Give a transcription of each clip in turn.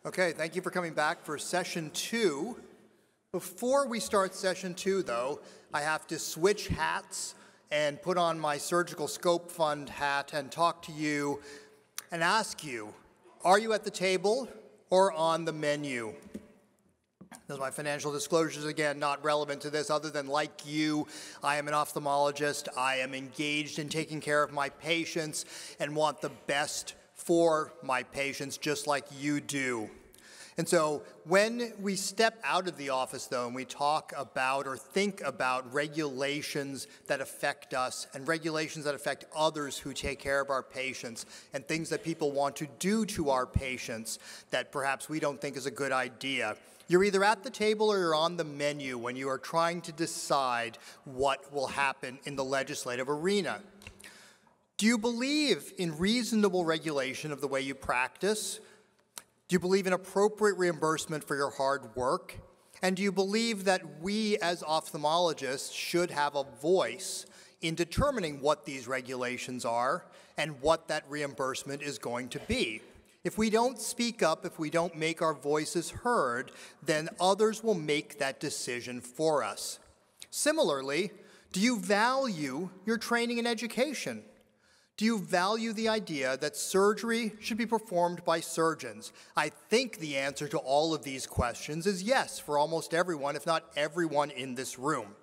Okay, thank you for coming back for session 2. Before we start session 2, though, I have to switch hats and put on my surgical scope fund hat and talk to you and ask you, are you at the table or on the menu? Those are my financial disclosures, again, not relevant to this other than like you, I am an ophthalmologist. I am engaged in taking care of my patients and want the best for my patients just like you do. And so when we step out of the office, though, and we talk about or think about regulations that affect us and regulations that affect others who take care of our patients and things that people want to do to our patients that perhaps we don't think is a good idea, you're either at the table or you're on the menu when you are trying to decide what will happen in the legislative arena. Do you believe in reasonable regulation of the way you practice? Do you believe in appropriate reimbursement for your hard work? And do you believe that we as ophthalmologists should have a voice in determining what these regulations are and what that reimbursement is going to be? If we don't speak up, if we don't make our voices heard, then others will make that decision for us. Similarly, do you value your training and education? Do you value the idea that surgery should be performed by surgeons? I think the answer to all of these questions is yes for almost everyone, if not everyone in this room.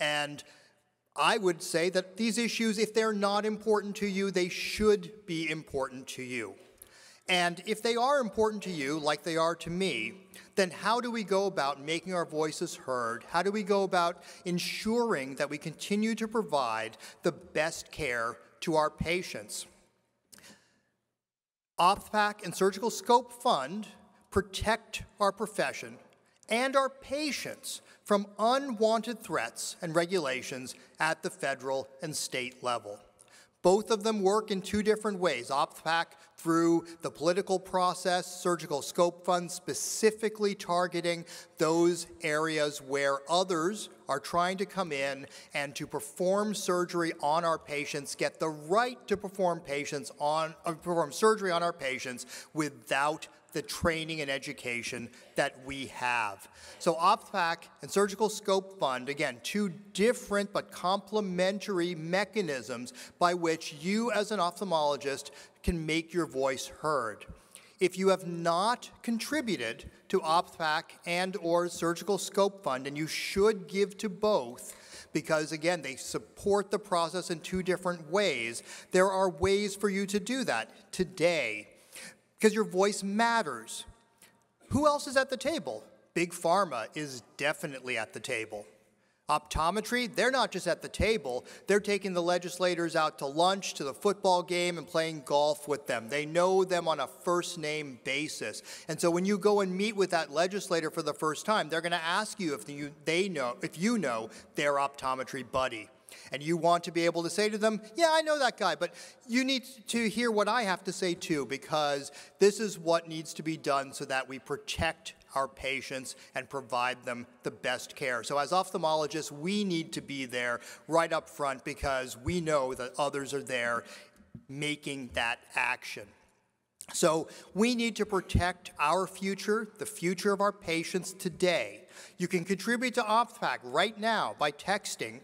And I would say that these issues, if they're not important to you, they should be important to you. And if they are important to you, like they are to me, then how do we go about making our voices heard? How do we go about ensuring that we continue to provide the best care to our patients? OPTPAC and Surgical Scope Fund protect our profession and our patients from unwanted threats and regulations at the federal and state level. Both of them work in two different ways. OPTPAC through the political process, Surgical Scope Fund specifically targeting those areas where others are trying to come in and to perform surgery on our patients, get the right to perform surgery on our patients without the training and education that we have. So OPTPAC and Surgical Scope Fund, again, two different but complementary mechanisms by which you as an ophthalmologist can make your voice heard. If you have not contributed to OPTPAC and or Surgical Scope Fund, and you should give to both, because again, they support the process in two different ways, there are ways for you to do that today, because your voice matters. Who else is at the table? Big Pharma is definitely at the table. Optometry, they're not just at the table, they're taking the legislators out to lunch, to the football game, and playing golf with them. They know them on a first-name basis. And so when you go and meet with that legislator for the first time, they're going to ask you if you know their optometry buddy. And you want to be able to say to them, yeah, I know that guy, but you need to hear what I have to say too, because this is what needs to be done so that we protect our patients and provide them the best care. So as ophthalmologists, we need to be there right up front because we know that others are there making that action. So we need to protect our future, the future of our patients today. You can contribute to OPTPAC right now by texting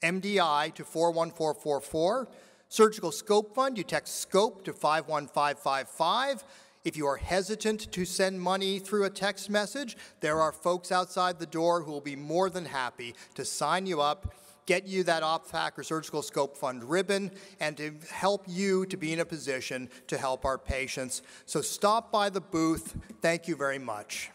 MDI to 41444. Surgical Scope Fund, you text SCOPE to 51555. If you are hesitant to send money through a text message, there are folks outside the door who will be more than happy to sign you up, get you that OPTPAC or Surgical Scope Fund ribbon, and to help you to be in a position to help our patients. So stop by the booth. Thank you very much.